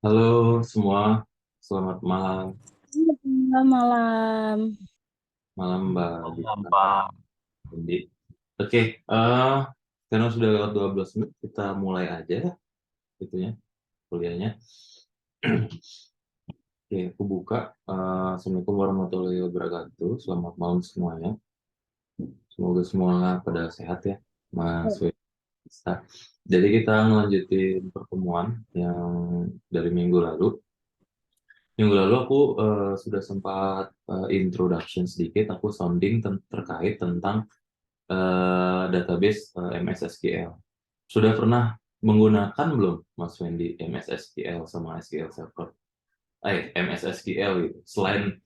Halo semua, selamat malam, Halo, malam. malam Mbak Malam, Dita. Pak. Jadi, oke, karena sudah lewat 12 menit, kita mulai aja ya, gitu ya, kuliahnya. Oke, aku buka. Assalamualaikum warahmatullahi wabarakatuh. Selamat malam semuanya. Semoga semua pada sehat ya, Mas Westa. Jadi kita ngelanjutin pertemuan yang dari minggu lalu. Minggu lalu aku sudah sempat introduction sedikit, aku sounding terkait tentang database MS SQL. Sudah pernah menggunakan belum Mas Wendy MS SQL sama SQL Server? MS SQL gitu. Selain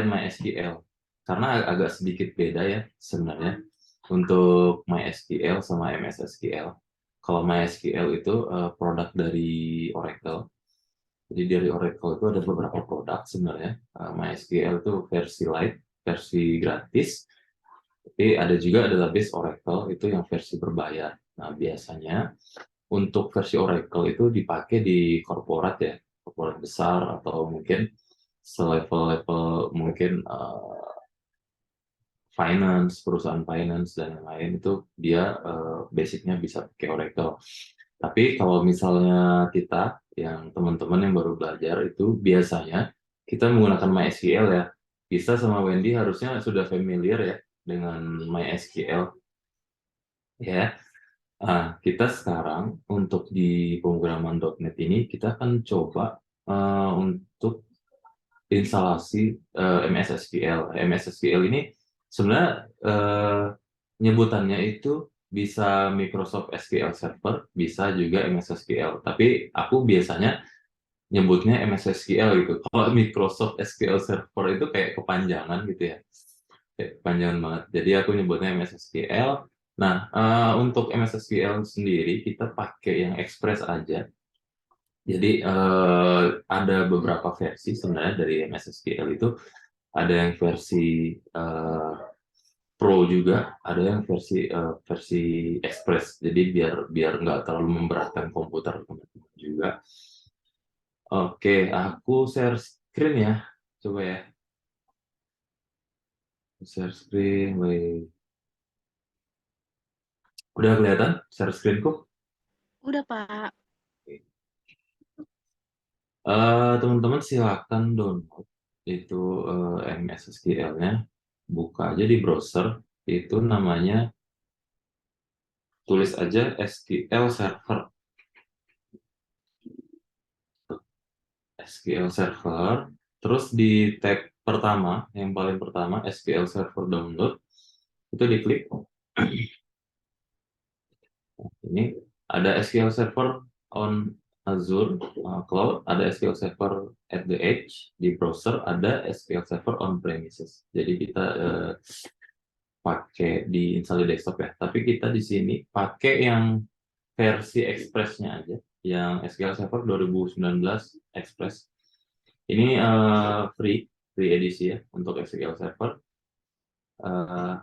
MySQL. Karena agak sedikit beda ya sebenarnya untuk MySQL sama MS SQL. Kalau MySQL itu produk dari Oracle. Jadi dari Oracle itu ada beberapa produk sebenarnya. MySQL itu versi light, versi gratis. Tapi ada juga database Oracle itu yang versi berbayar. Nah, biasanya untuk versi Oracle itu dipakai di korporat ya, korporat besar atau mungkin selevel-level mungkin finance, perusahaan finance dan yang lain itu dia basicnya bisa pakai Oracle. Tapi kalau misalnya kita yang teman-teman yang baru belajar itu biasanya kita menggunakan MySQL ya. Bisa sama Wendy harusnya sudah familiar ya dengan MySQL ya. Kita sekarang untuk di pemrograman .NET ini kita akan coba untuk instalasi MS SQL. MS SQL ini sebenarnya nyebutannya itu bisa Microsoft SQL Server, bisa juga MS SQL. Tapi aku biasanya nyebutnya MS SQL gitu. Kalau Microsoft SQL Server itu kayak kepanjangan gitu ya. Kayak kepanjangan banget. Jadi aku nyebutnya MS SQL. Nah, untuk MS SQL sendiri kita pakai yang Express aja. Jadi ada beberapa versi sebenarnya dari MS SQL itu. Ada yang versi Pro juga, ada yang versi Express. Jadi biar biar nggak terlalu memberatkan komputer teman-teman juga. Oke, aku share screen ya. Coba ya, share screen. Wait. Udah kelihatan share screenku? Udah, Pak. Teman-teman silakan download itu MS SQL-nya. Buka aja di browser. Itu namanya, tulis aja SQL Server. SQL Server. Terus di tab pertama, yang paling pertama SQL Server Download. Itu diklik. Ini ada SQL Server on Azure Cloud, ada SQL Server at the Edge di browser, ada SQL Server on premises. Jadi kita pakai di install di desktop ya. Tapi kita di sini pakai yang versi Express-nya aja, yang SQL Server 2019 Express. Ini free edisi ya untuk SQL Server. Eh,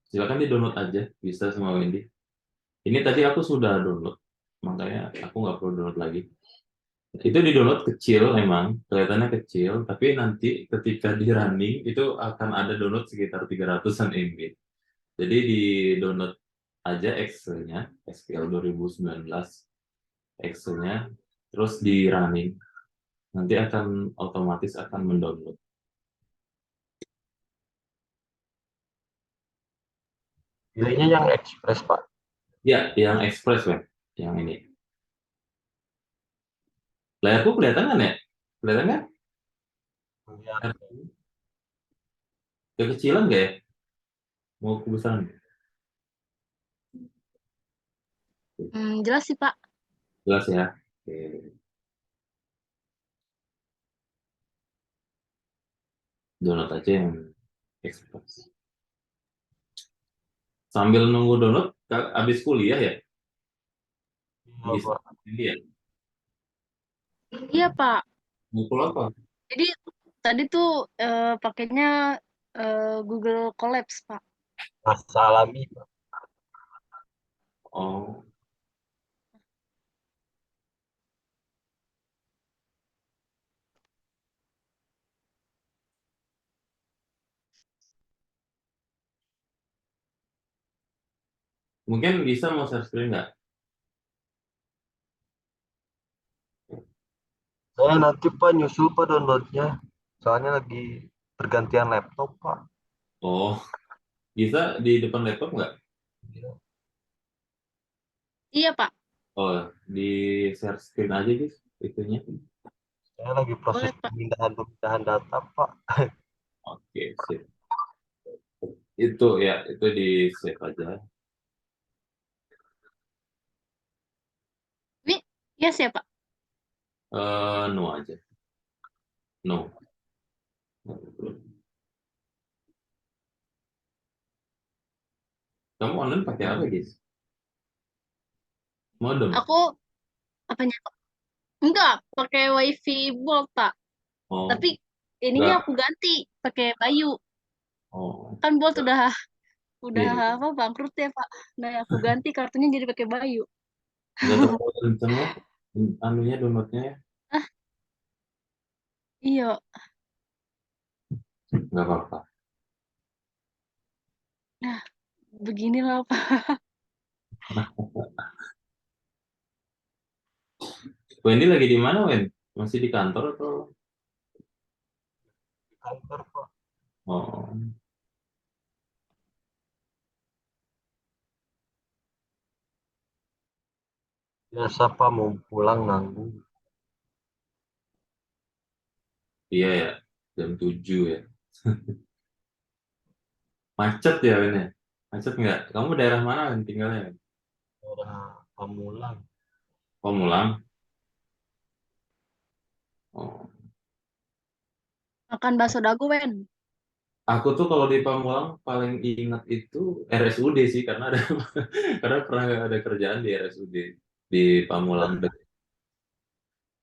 Silakan di download aja, bisa sama Wendy. Ini tadi aku sudah download, makanya aku nggak perlu download lagi. Itu di download kecil memang, kelihatannya kecil, tapi nanti ketika di running itu akan ada download sekitar 300-an MB. Jadi di download aja Excel-nya, SQL 2019 Excel-nya, terus di running, nanti akan otomatis akan mendownload. Pilihnya yang Express, Pak. Ya, yang Express web, yang ini. Layarku kelihatan kan ya? Kelihatan kan? Ya, Kekecilan nggak ya? Mau kebesaran? Jelas sih, Pak. Jelas ya? Oke. Download aja yang Express. Sambil nunggu download, habis kuliah ya? iya, Bisa Pak. ini ya? Iya, Pak. Ngumpul apa? Jadi tadi tuh pakainya Google Collapse, Pak. Rasa alami, Pak. Oh, Mungkin bisa mau share screen nggak? Saya nanti Pak nyusul Pak downloadnya. Soalnya lagi pergantian laptop Pak. Oh, bisa di depan laptop nggak? Iya. Iya, Pak. Oh, di share screen aja guys, itunya. Saya lagi proses Boleh, Pak. pemindahan data Pak. Oke, sip. Itu ya, itu di save aja. Ini, yes ya, Pak. No aja. No. Kamu online pakai apa guys? Modem. Aku, apanya? Enggak, pakai WiFi Bolt, Pak. Oh, Tapi ininya enggak. aku ganti pakai Bayu. Oh, Kan Bolt udah iya. apa bangkrut ya, Pak. Nah, aku ganti kartunya jadi pakai Bayu. Nggak terlalu kenceng ya, anunya downloadnya ya. Ah, iya. Nggak apa-apa. Nah, beginilah, Pak. Wendy lagi di mana, Wen? Masih di kantor atau? Di kantor Pak. Oh, Biasa Pak mau pulang nanggung. iya ya. Jam 7 ya. Macet ya, Wen ya? Macet nggak? Kamu daerah mana, Wen, tinggalnya, Wen? Orang Pamulang. Pamulang? Oh. Makan bakso dagu, Wen. Aku tuh kalau di Pamulang paling ingat itu RSUD sih, karena ada karena pernah ada kerjaan di RSUD di Pamulang.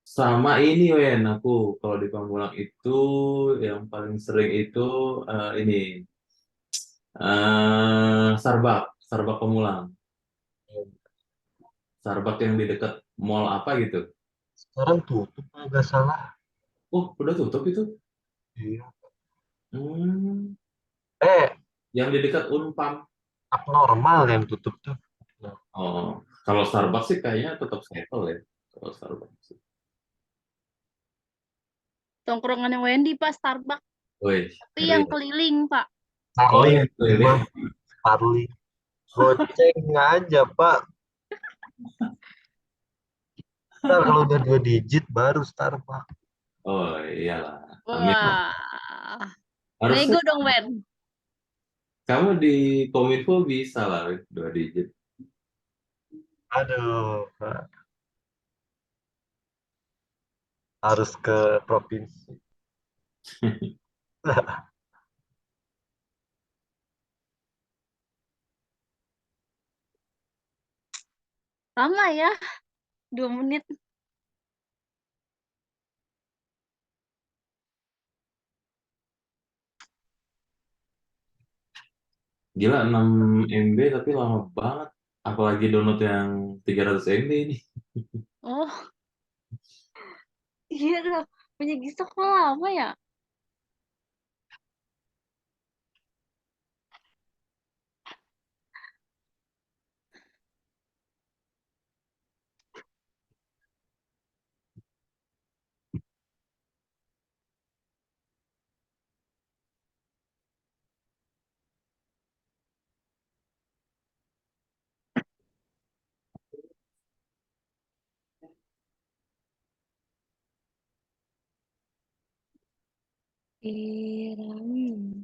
Sama ini, Wen, aku kalau di Pamulang itu yang paling sering itu ini Starbucks Pamulang. Starbucks yang di dekat mall apa gitu. Sekarang tutup kalau nggak salah. Oh, udah tutup itu. Iya. Hmm, Eh, yang di dekat Unpam. abnormal yang tutup tuh. Nah, Oh, kalau Starbucks sih kayaknya tetap settle ya. Kalau Starbucks. Tongkrongannya Wendy, Pak, Starbucks. Wih, Tapi ngeri yang ya. keliling, Pak. Oh, Starling yang keliling. mah, Starling. Goceng aja Pak. Ntar kalau udah 2 digit baru Starbucks. Oh, iyalah. Amin. Wah. Harusnya Nego dong, Wen. kamu di Kominfo bisa lah 2 digit. Aduh, Pak. Harus ke provinsi. Lama ya, 2 menit. Gila 6 MB tapi lama banget. Apalagi download yang 300 MB ini. Oh, iya dong. Punya Gisok kok lama ya? Irama.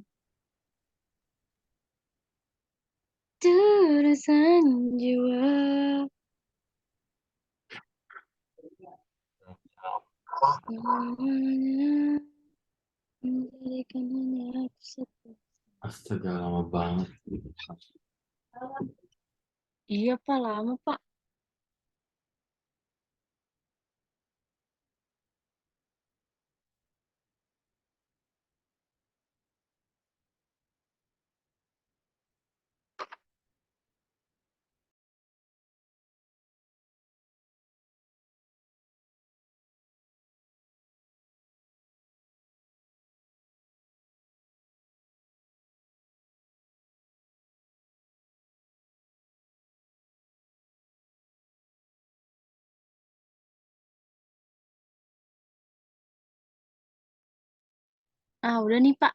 Jurusan jiwa. Namanya menjadikan hanya aku satu. Astaga, lama banget. Iya, Pak, lama, Pak. Udah nih, Pak.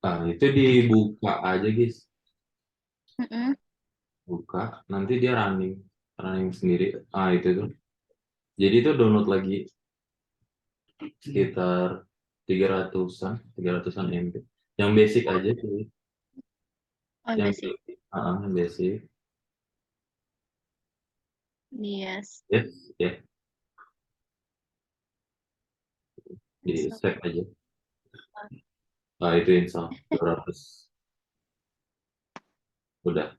Nah, itu dibuka aja, guys. Mm-mm. Buka, nanti dia running sendiri. Itu tuh. Jadi itu download lagi sekitar 300-an MB. Yang basic aja sih. Oh, Yang basic. yang basic. Yes. Yes, ya, di So, save aja. Itu install 200. Udah.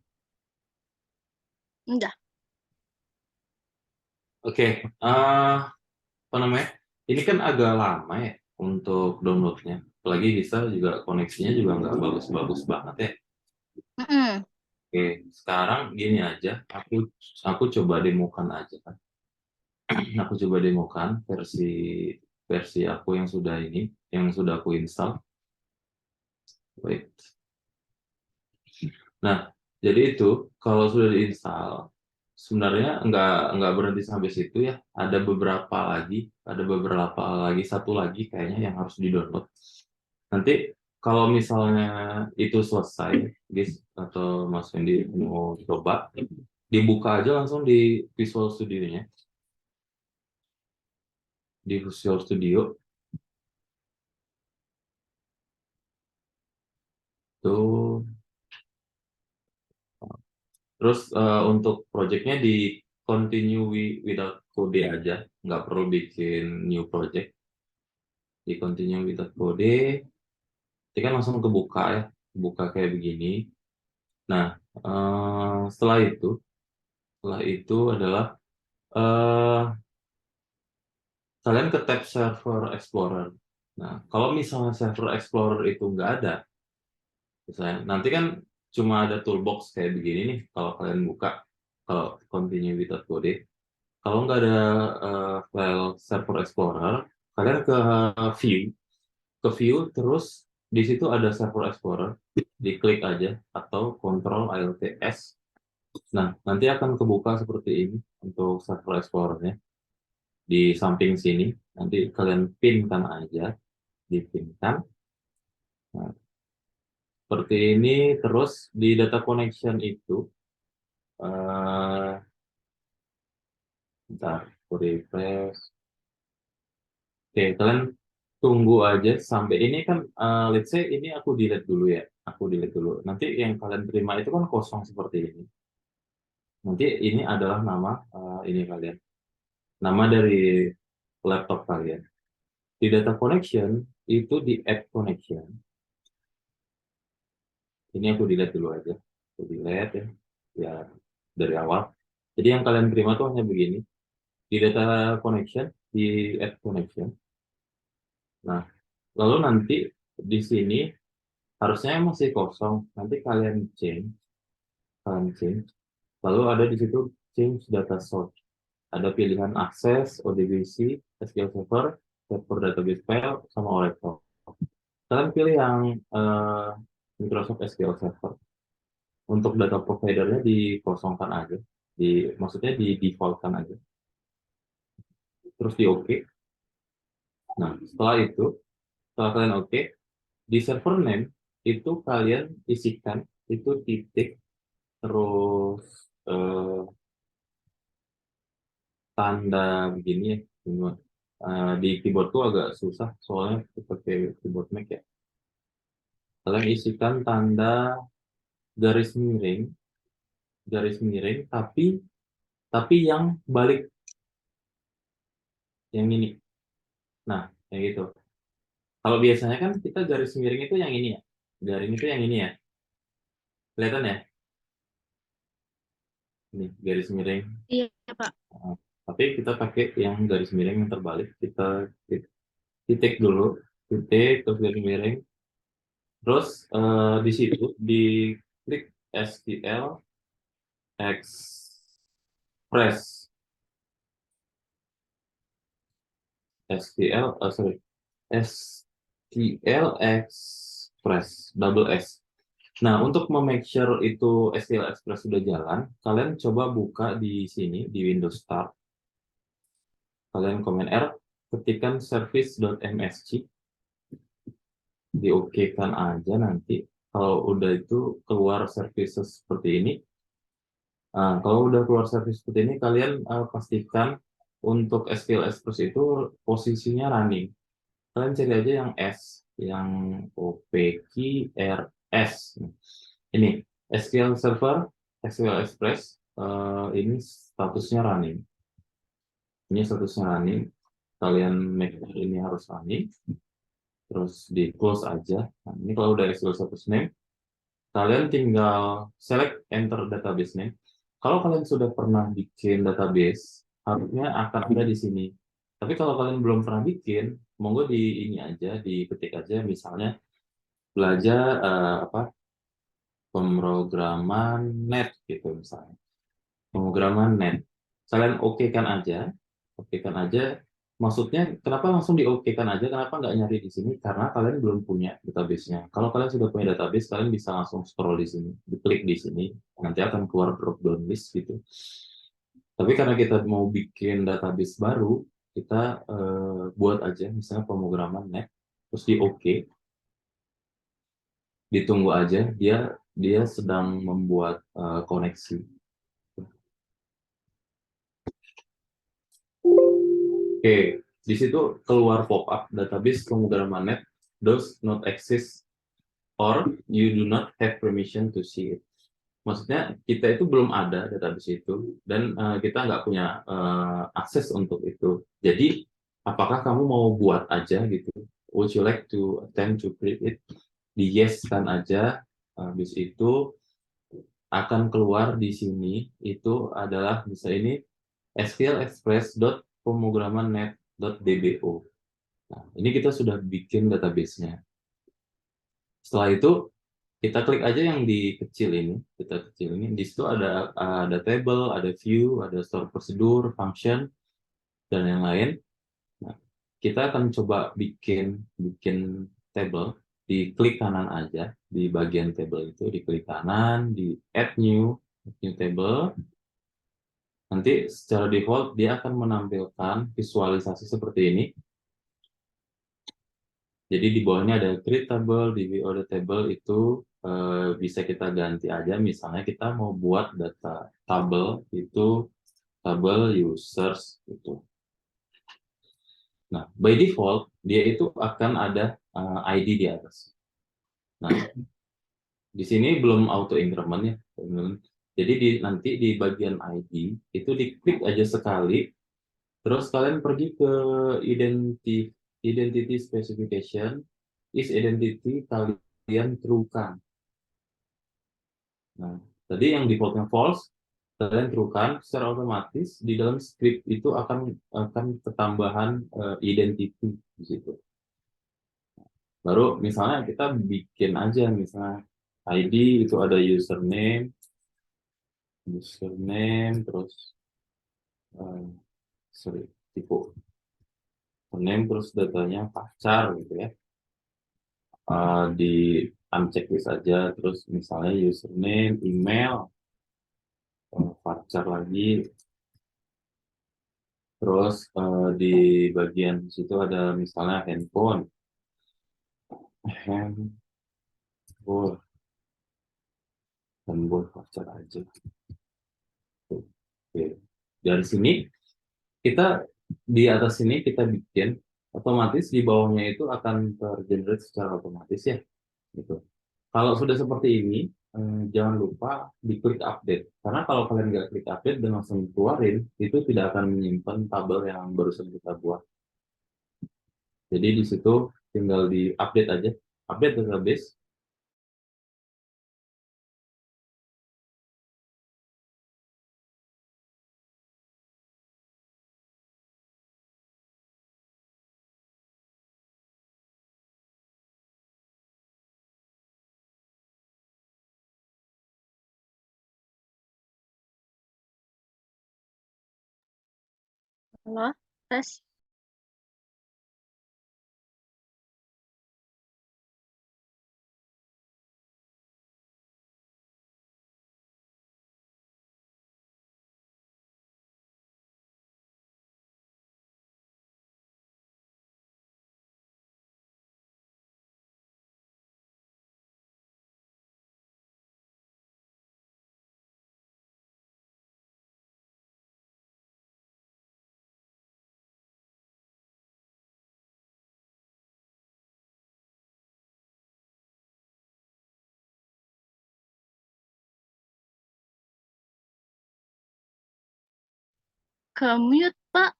udah. Oke, apa namanya? Ini kan agak lama ya untuk downloadnya. Apalagi bisa juga koneksinya juga nggak bagus-bagus banget ya. Mm-mm. Oke, sekarang gini aja. Aku coba demokan aja kan. Aku coba demokan versi versi aku yang sudah aku install. Wait. Nah, jadi itu kalau sudah diinstal, sebenarnya nggak berhenti sampai situ ya. Ada beberapa lagi, satu lagi kayaknya yang harus di-download. Nanti kalau misalnya itu selesai, guys, atau Mas Fendi mau coba, dibuka aja langsung di Visual Studio-nya. Di Visual Studio, tuh. Terus untuk projectnya di continue without code aja, nggak perlu bikin new project. Di continue without code, ini kan langsung kebuka ya, buka kayak begini. Nah, setelah itu adalah eh, kalian ke tab Server Explorer. Nah, kalau misalnya Server Explorer itu nggak ada, misalnya nanti kan cuma ada toolbox kayak begini nih, kalau kalian buka, kalau continue without code. Kalau nggak ada file Server Explorer, kalian view, ke view terus di situ ada Server Explorer, diklik aja atau Ctrl Alt S. Nah, nanti akan kebuka seperti ini untuk Server Explorer-nya. Di samping sini, nanti kalian pinkan aja, dipinkan. Nah, seperti ini, terus di data connection itu, eh bentar, aku refresh. Oke, kalian tunggu aja sampai ini kan, let's say ini aku delete dulu ya. Aku delete dulu. Nanti yang kalian terima itu kan kosong seperti ini. Nanti ini adalah nama ini kalian. Nama dari laptop kalian. Di data connection itu di add connection. Ini aku delete dulu aja. Aku delete ya. Ya dari awal. Jadi yang kalian terima tuh hanya begini. Di data connection, di add connection. Nah, lalu nanti di sini harusnya masih kosong. Nanti kalian change. Lalu ada di situ change data source. Ada pilihan akses, ODBC, SQL Server, Server Database File, sama Oracle. Kalian pilih yang Microsoft SQL Server. Untuk data providernya dikosongkan aja, maksudnya di defaultkan aja. Terus di OK. Nah, setelah kalian OK, di server name itu kalian isikan itu titik terus tanda begini ya. Di keyboard tuh agak susah soalnya pakai keyboard Mac ya. Kalian isikan tanda garis miring tapi yang balik, yang ini. Nah, kayak gitu. Kalau biasanya kan kita garis miring itu yang ini ya. Garing itu yang ini ya. Kelihatan ya? Ini garis miring. Iya, Pak. Nah, tapi kita pakai yang garis miring yang terbalik. Kita titik dulu, titik terus garis miring. Terus di situ di klik STL Express. STL Express double S. Nah, untuk make sure itu STL Express sudah jalan, kalian coba buka di sini di Windows Start. kalian Command R, ketikkan service.msg, diokekan aja nanti. Kalau udah itu keluar services seperti ini. Nah, kalau udah keluar service seperti ini, kalian pastikan untuk SQL Express itu posisinya running. Kalian cari aja yang S, yang OPQRS. Ini SQL Server, SQL Express, ini statusnya running. Ini statusnya running. Kalian make sure ini harus running. Terus di close aja. Nah, ini kalau udah SQL Status Name, kalian tinggal select enter database name. Kalau kalian sudah pernah bikin database, harusnya akan ada di sini. Tapi kalau kalian belum pernah bikin, monggo di ini aja, diketik aja misalnya belajar pemrograman net gitu misalnya. Pemrograman net. Kalian oke kan aja. Maksudnya kenapa langsung di oke kan aja? Kenapa nggak nyari di sini? Karena kalian belum punya database-nya. Kalau kalian sudah punya database, kalian bisa langsung scroll di sini, diklik di sini, nanti akan keluar drop down list gitu. Tapi karena kita mau bikin database baru, kita buat aja misalnya pemrograman net, terus di oke, ditunggu aja dia sedang membuat koneksi. Oke, di situ keluar pop-up database pemrograman net does not exist or you do not have permission to see it. Maksudnya kita itu belum ada database itu dan kita nggak punya akses untuk itu. Jadi apakah kamu mau buat aja gitu? Would you like to attempt to create it? Di yes kan aja. Habis itu akan keluar di sini itu adalah bisa ini sqlexpress.pemrogramannet.dbo. Nah, ini kita sudah bikin database-nya. Setelah itu kita klik aja yang di kecil ini, kita kecil ini. Di situ ada table, ada view, ada store prosedur, function, dan yang lain. Nah, kita akan coba bikin table. Di klik kanan aja di bagian table itu, di klik kanan, di add new table. Nanti secara default dia akan menampilkan visualisasi seperti ini. Jadi di bawahnya ada create table, di order table itu bisa kita ganti aja. Misalnya kita mau buat data tabel itu tabel users itu. Nah, by default dia itu akan ada ID di atas. Nah, di sini belum auto increment ya. Jadi nanti di bagian ID itu diklik aja sekali. Terus kalian pergi ke identity specification, is identity kalian truekan. Nah, tadi yang defaultnya false, kalian truekan secara otomatis di dalam script itu akan ketambahan identity di situ. Baru misalnya kita bikin aja misalnya ID itu ada username terus tipe name terus datanya pacar gitu ya. Di unchecklist aja terus misalnya username, email, pacar lagi, terus di bagian situ ada misalnya handphone, handphone pacar aja. Oke. Dari sini kita di atas sini kita bikin otomatis di bawahnya itu akan tergenerate secara otomatis ya gitu. Kalau sudah seperti ini jangan lupa diklik update karena kalau kalian nggak klik update dan langsung keluarin itu tidak akan menyimpan tabel yang barusan kita buat. Jadi di situ tinggal di update aja, update database. Halo, tes. ke mute, Pak.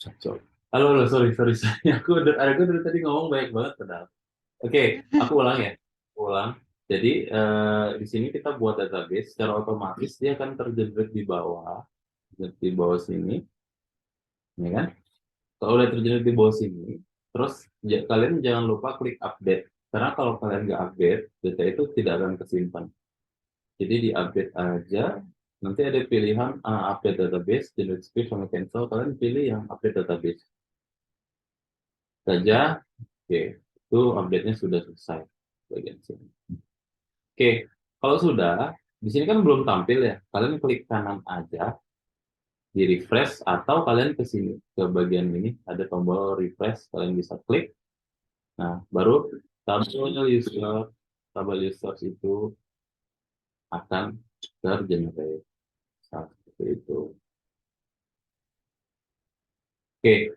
Cocok. Halo, sorry. Aku dari tadi ngomong banyak banget padahal. Oke, aku ulang ya. Ulang. Jadi di sini kita buat database secara otomatis dia akan terjerat di bawah sini, ya kan? Kalau udah terjerat di bawah sini, terus kalian jangan lupa klik update. Karena kalau kalian nggak update, data itu tidak akan kesimpan. Jadi di update aja. Nanti ada pilihan update database, generate script sama cancel. Kalian pilih yang update database saja. Oke, itu update-nya sudah selesai bagian sini. Oke, kalau sudah, di sini kan belum tampil ya. Kalian klik kanan aja, di refresh, atau kalian ke sini, ke bagian ini, ada tombol refresh, kalian bisa klik. Nah, baru tabel users itu akan tergenerate. Seperti itu. Oke,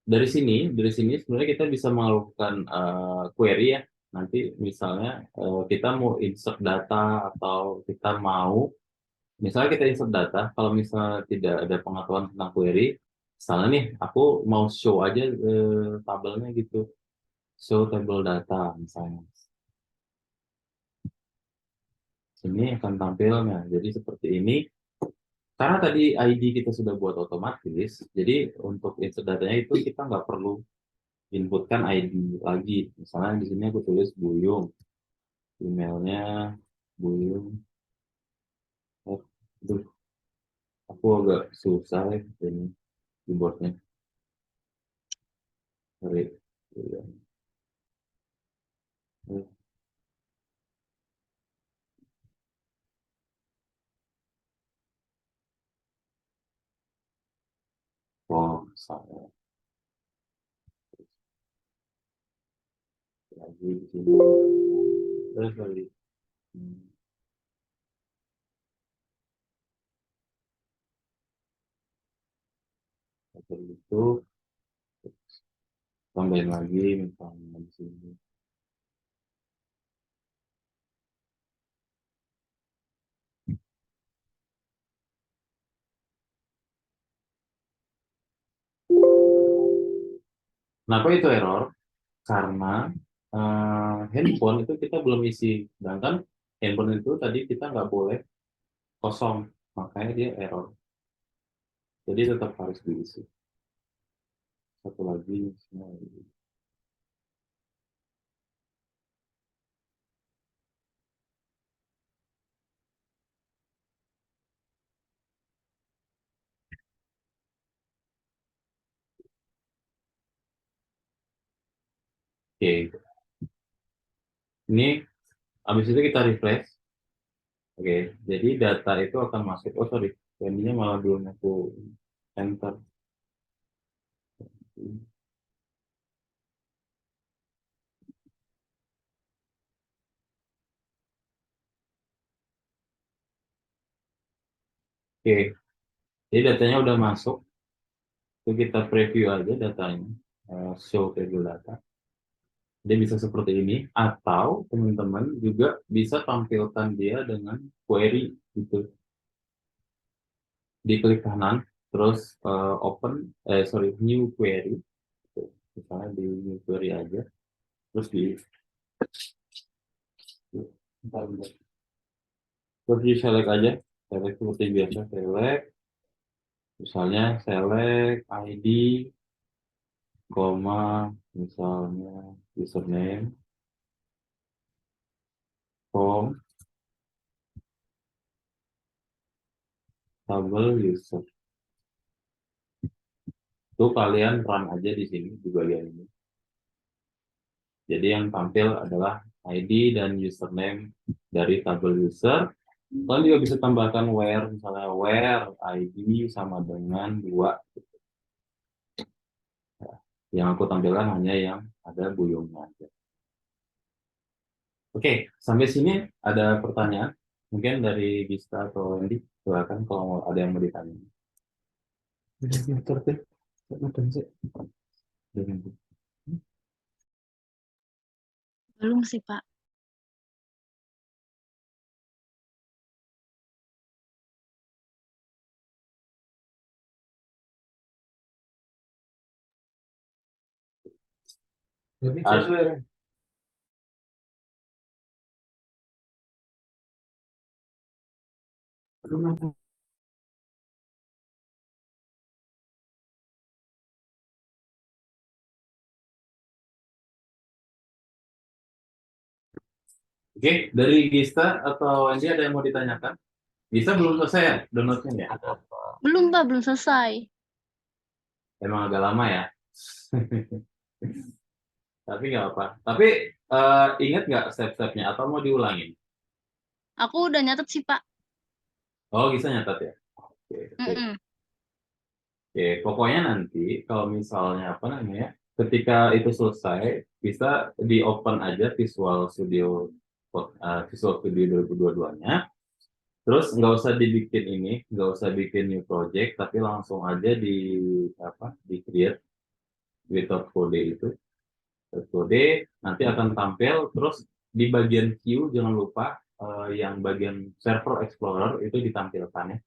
dari sini sebenarnya kita bisa melakukan query ya. Nanti misalnya kita mau insert data atau kita mau, misalnya kita insert data, kalau misalnya tidak ada pengetahuan tentang query, misalnya nih aku mau show aja tabelnya gitu, show table data misalnya. Ini akan tampilnya. Jadi seperti ini. Karena tadi ID kita sudah buat otomatis, jadi untuk insert datanya itu kita nggak perlu inputkan ID lagi. Misalnya di sini aku tulis Buyung, emailnya Buyung. Aduh, aku agak susah ya ini keyboardnya. Sorry. Oh, salah lagi di sini. Terus lagi. Seperti itu, tambahin lagi misalnya di sini. Kenapa itu error? Karena handphone itu kita belum isi, sedangkan handphone itu tadi kita nggak boleh kosong, makanya dia error. Jadi tetap harus diisi. Satu lagi, semua ini. Oke, ini habis itu kita refresh. Oke, jadi data itu akan masuk. Oh sorry, ini malah belum aku enter. Oke, jadi datanya udah masuk. Itu kita preview aja datanya, show table data. Dia bisa seperti ini, atau teman-teman juga bisa tampilkan dia dengan query gitu. Diklik kanan, terus new query. Misalnya di new query aja, terus bentar, bentar. Terus di select aja, select seperti biasa, select. Misalnya select ID, koma, misalnya username, form, tabel user. Itu kalian run aja di sini di bagian ini. Jadi yang tampil adalah ID dan username dari tabel user. Kalian juga bisa tambahkan where, misalnya where ID sama dengan 2. Yang aku tampilkan hanya yang ada buyungnya aja. Oke, sampai sini ada pertanyaan? Mungkin dari Gista atau Andy, silakan kalau ada yang mau ditanya. Belum sih, Pak. Harus- Oke, dari Gista atau Andy ada yang mau ditanyakan? Gista belum selesai ya downloadnya ya? Ada apa? Belum, Pak, belum selesai. Emang agak lama ya. Tapi nggak apa. Tapi ingat nggak step-stepnya atau mau diulangin? Aku udah nyatet sih, Pak. Oh, Gista nyatat ya? Oke, oke. Mm-mm. Oke, pokoknya nanti kalau misalnya apa namanya, ketika itu selesai, bisa di open aja Visual Studio 2022-nya. Terus nggak usah dibikin ini, nggak usah bikin new project, tapi langsung aja di create without code itu. Kode nanti akan tampil. Terus di bagian queue jangan lupa yang bagian server explorer itu ditampilkan ya.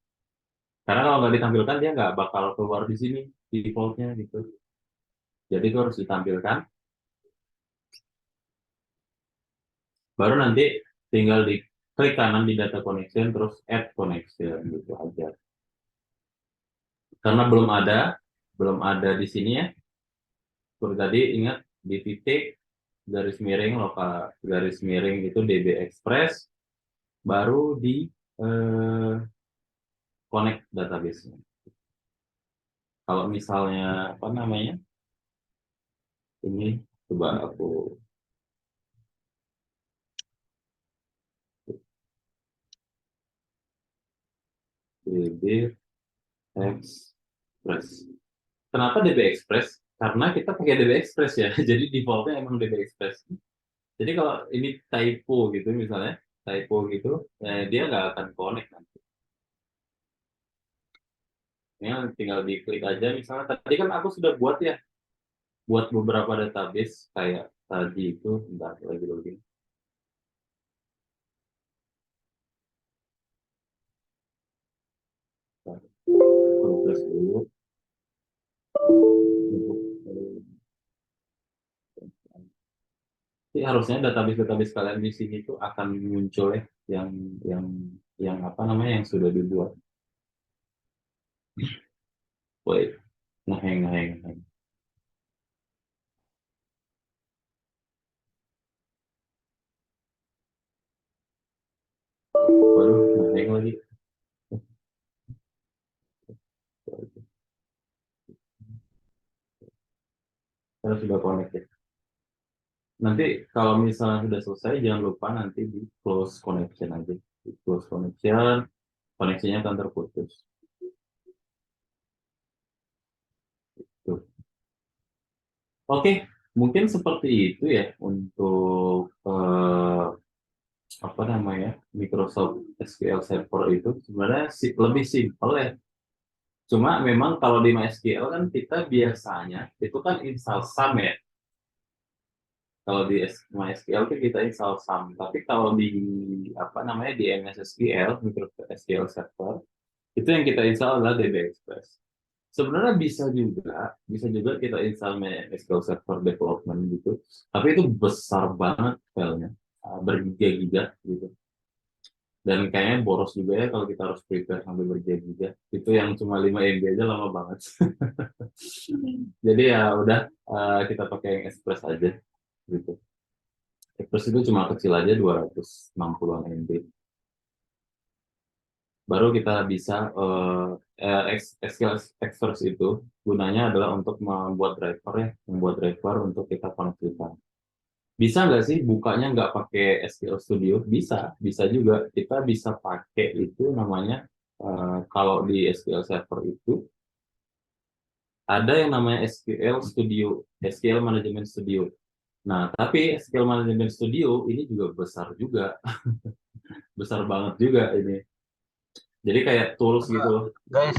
Karena kalau nggak ditampilkan dia nggak bakal keluar di sini di defaultnya gitu. Jadi itu harus ditampilkan. Baru nanti tinggal di klik kanan di data connection terus add connection gitu aja. Karena belum ada di sini ya. Seperti tadi ingat di titik garis miring itu DB Express baru di eh, connect database-nya. Kalau misalnya apa namanya ini coba aku DB Express. Kenapa DB Express? Karena kita pakai DB Express ya. Jadi defaultnya emang DB Express. Jadi kalau ini typo gitu, dia nggak akan connect nanti. Ya, tinggal diklik aja. Misalnya tadi kan aku sudah buat beberapa database kayak tadi itu, bentar lagi login. Proses dulu. Jadi harusnya database kalian di sini tuh akan muncul ya, yang yang yang apa namanya yang sudah dibuat. Wait, ngeheng. Waduh, ngeheng lagi. Saya sudah connect ya. Nanti kalau misalnya sudah selesai, jangan lupa nanti di close connection aja. Di close connection, koneksinya akan terputus. Tuh. Oke, mungkin seperti itu ya untuk apa namanya Microsoft SQL Server itu sebenarnya lebih simpel ya. Cuma memang kalau di MySQL kan kita biasanya itu kan install sum ya. Kalau di MySQL itu kita install sum. Tapi kalau di apa namanya di MS SQL, Microsoft SQL Server, itu yang kita install adalah DB Express. Sebenarnya bisa juga kita install MySQL Server Development gitu. Tapi itu besar banget filenya, bergiga-giga gitu. Dan kayaknya boros juga ya kalau kita harus prepare sampai bergiga-giga. Itu yang cuma 5 MB aja lama banget. Jadi ya udah, kita pakai yang Express aja gitu. Express itu cuma kecil aja 260-an MB. Baru kita bisa SQL Express itu gunanya adalah untuk membuat driver untuk kita konektikan. Bisa nggak sih bukanya nggak pakai SQL Studio? Bisa juga. Kita bisa pakai itu namanya, kalau di SQL Server itu ada yang namanya SQL Studio, SQL Management Studio. Nah, tapi SQL Management Studio ini juga besar juga, besar banget juga ini. Jadi kayak tools gitu loh. Guys,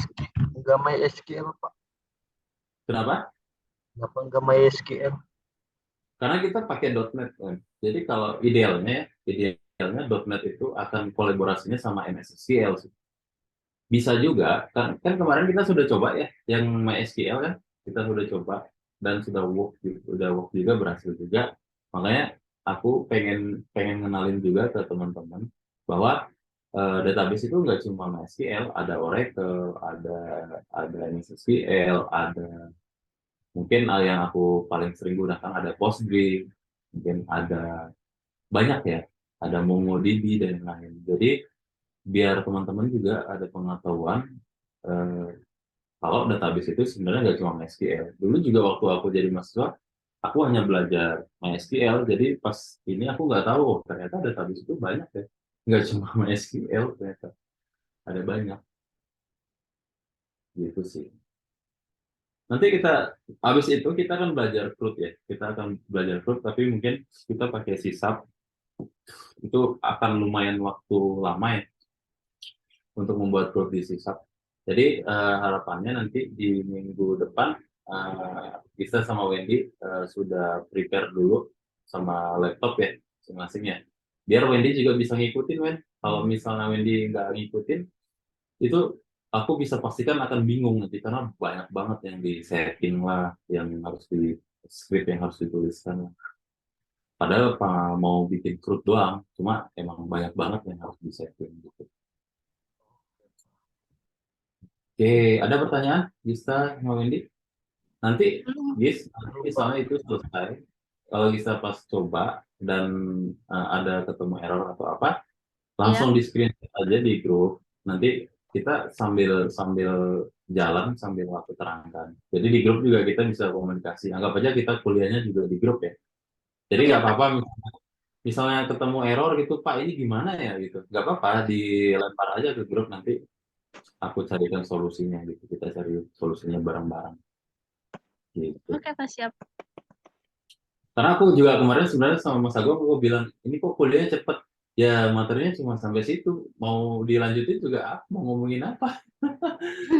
nggak MySQL Pak. Kenapa? Kenapa nggak MySQL? Karena kita pakai .NET kan. Jadi kalau idealnya .NET itu akan kolaborasinya sama MS SQL sih. Bisa juga kan kemarin kita sudah coba ya yang MySQL kan, kita sudah coba. dan sudah work juga, berhasil juga. Makanya aku pengen pengen ngenalin juga ke teman-teman bahwa database itu nggak cuma MySQL, ada Oracle, ada MySQL, ada mungkin yang aku paling sering gunakan ada Postgre, mungkin ada banyak ya, ada MongoDB dan lain-lain. Jadi biar teman-teman juga ada pengetahuan eh, kalau database itu sebenarnya nggak cuma MySQL. Dulu juga waktu aku jadi mahasiswa, aku hanya belajar MySQL, jadi pas ini aku nggak tahu, oh, ternyata database itu banyak ya. Nggak cuma MySQL, ternyata ada banyak, gitu sih. Nanti habis itu kita akan belajar CRUD ya. Kita akan belajar CRUD, tapi mungkin kita pakai sisap, itu akan lumayan waktu lama ya untuk membuat CRUD di sisap. Jadi harapannya nanti di minggu depan kita sama Wendy sudah prepare dulu sama laptop ya masing-masing ya. Biar Wendy juga bisa ngikutin, Wen. Kalau misalnya Wendy nggak ngikutin, itu aku bisa pastikan akan bingung nanti karena banyak banget yang di setting lah, yang harus di script yang harus dituliskan lah. Padahal mau bikin CRUD doang, cuma emang banyak banget yang harus di setting gitu. Oke, ada pertanyaan? Bisa, mau Wendy? Nanti, Belum. Gis, nanti misalnya itu selesai, kalau bisa pas coba dan ada ketemu error atau apa, Ya, langsung di screenshot aja di grup. Nanti kita sambil sambil jalan sambil aku terangkan. Jadi di grup juga kita bisa komunikasi. Anggap aja kita kuliahnya juga di grup ya. Jadi oke nggak Pak. apa-apa misalnya ketemu error gitu, Pak ini gimana ya gitu. Nggak apa-apa, dilempar aja ke grup, nanti aku carikan solusinya gitu. Kita cari solusinya bareng-bareng gitu. Oke Pak, siap. Karena aku juga kemarin sebenarnya sama Mas Agung aku bilang, ini kok kuliahnya cepet. Ya materinya cuma sampai situ. Mau dilanjutin juga mau ngomongin apa?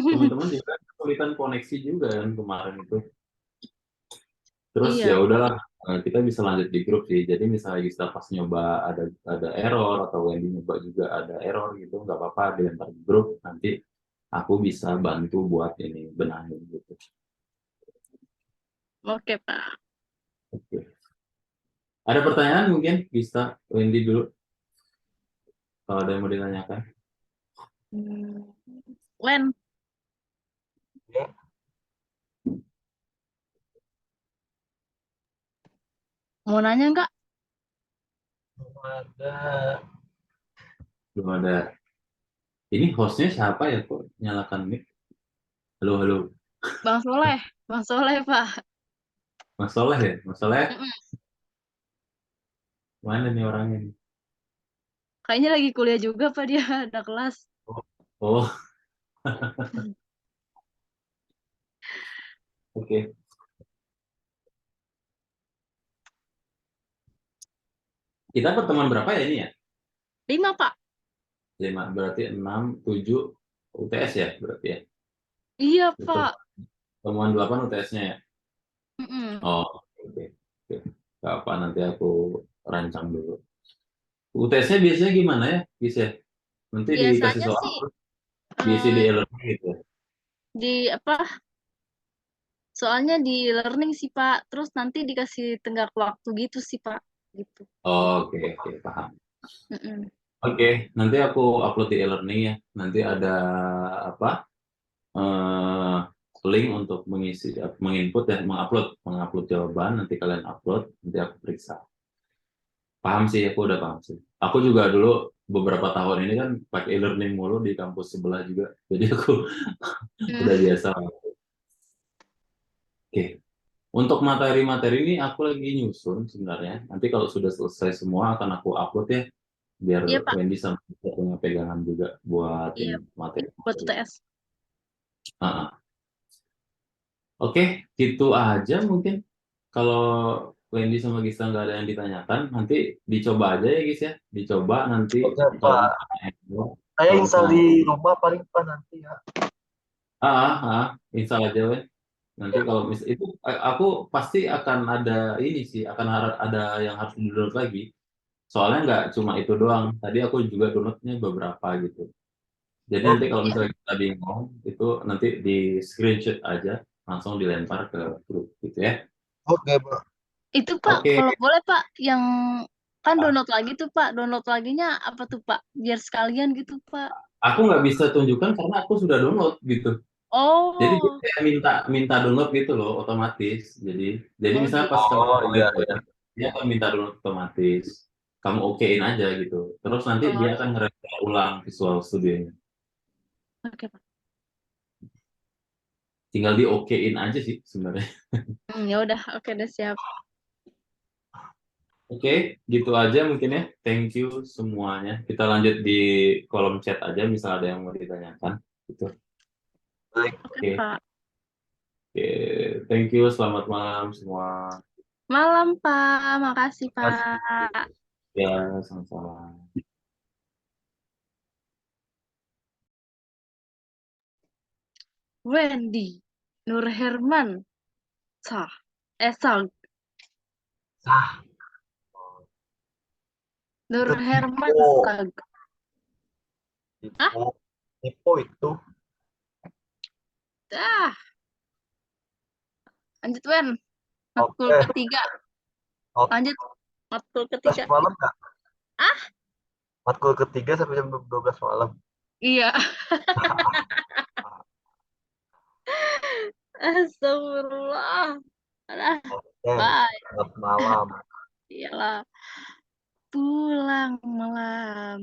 Teman-teman juga kesulitan koneksi juga kan kemarin itu. Terus ya Iya. udahlah, kita bisa lanjut di grup sih. Jadi misalnya kita pas nyoba ada error atau Wendy nyoba juga ada error gitu, nggak apa-apa dilempar di grup. Nanti aku bisa bantu buat ini benahin gitu. Oke Pak. Oke. Ada pertanyaan mungkin bisa Wendy dulu kalau ada yang mau ditanyakan. Hmm. Wen, Ya, mau nanya nggak? ada. Belum ada. Ini hostnya siapa ya kok nyalakan mic? Halo, halo. Bang Soleh. Bang Soleh Pak. Mas Soleh ya? Mas Soleh, Mm-mm. mana nih orangnya nih? Kayaknya lagi kuliah juga Pak dia. Ada kelas. Oh, oke. Kita pertemuan berapa ya ini ya? 5 Pak. 5, berarti 6, 7 UTS ya berarti ya? Iya Itu Pak. pertemuan 8 UTS-nya ya? Mm-mm. Oh, oke. Oke. Gak apa, nanti aku rancang dulu. UTS-nya biasanya gimana ya, Gis ya? Nanti dikasih Biasanya soal, sih diisi di eh, e-learning gitu ya? di apa? Soalnya di learning sih Pak. Terus nanti dikasih tenggat waktu gitu sih Pak. Gitu. Oh, oke, oke, paham. Mm-mm. Oke, nanti aku upload di e-learning ya. Nanti ada apa? eh, Link untuk menginput ya, mengupload jawaban. Nanti kalian upload, nanti aku periksa. Paham sih, aku udah paham sih. Aku juga dulu beberapa tahun ini kan pakai e-learning mulu di kampus sebelah juga. Jadi aku udah Mm. biasa. Oke, untuk materi-materi ini aku lagi nyusun sebenarnya. Nanti kalau sudah selesai semua akan aku upload ya, biar Iya Pak. Wendy sama kita punya pegangan juga buat Iya. ini Buat materi-materi. UTS. Ah, ah. Oke, gitu aja mungkin. Kalau Wendy sama Gista nggak ada yang ditanyakan, nanti dicoba aja ya Gis ya. Dicoba nanti Oke, kalau Pak. misalnya Saya kalau install misalnya di rumah paling Pak nanti ya. install aja Wen. Nanti Ya, kalau itu aku pasti akan ada ini sih, akan ada yang harus di-download lagi. Soalnya nggak cuma itu doang. Tadi aku juga downloadnya beberapa gitu. Jadi nanti oke. kalau Ya. misalnya kita bingung, itu nanti di screenshot aja, langsung dilempar ke grup gitu ya. Oke, Pak. Itu Pak, Oke, kalau boleh Pak, yang kan download lagi tuh Pak, download laginya apa tuh Pak? Biar sekalian gitu Pak. aku nggak bisa tunjukkan karena aku sudah download gitu. Jadi dia Oh, kayak minta minta download gitu loh, otomatis. Jadi oh misalnya pas kamu Oh, iya, mulai, iya. dia akan minta download otomatis. Kamu okein aja gitu. Terus nanti oh, dia akan nge-restore ulang Visual Studio-nya. oke Pak. Tinggal di okein aja sih sebenarnya. Ya udah, oke udah siap. Oke, gitu aja mungkin ya. Thank you semuanya. Kita lanjut di kolom chat aja misal ada yang mau ditanyakan. Gitu. Baik. Oke Oke, Pak. oke. Thank you. Selamat malam semua. Malam Pak, makasih Kasih. Pak. Ya, sama-sama. Wendy, Nur Herman, Sah, Sag, Sah. Nur Itu Herman, Tipo. Sag. Ah, Tipo. Tipo itu. dah. Lanjut Wen, matkul Oke. ketiga. Oke. Lanjut, matkul 12 ketiga. malam nggak? Ah, Matkul ketiga sampai jam 12 malam. iya. Astagfirullah. Alah, Oke. bye. Selamat malam. Iyalah, pulang malam.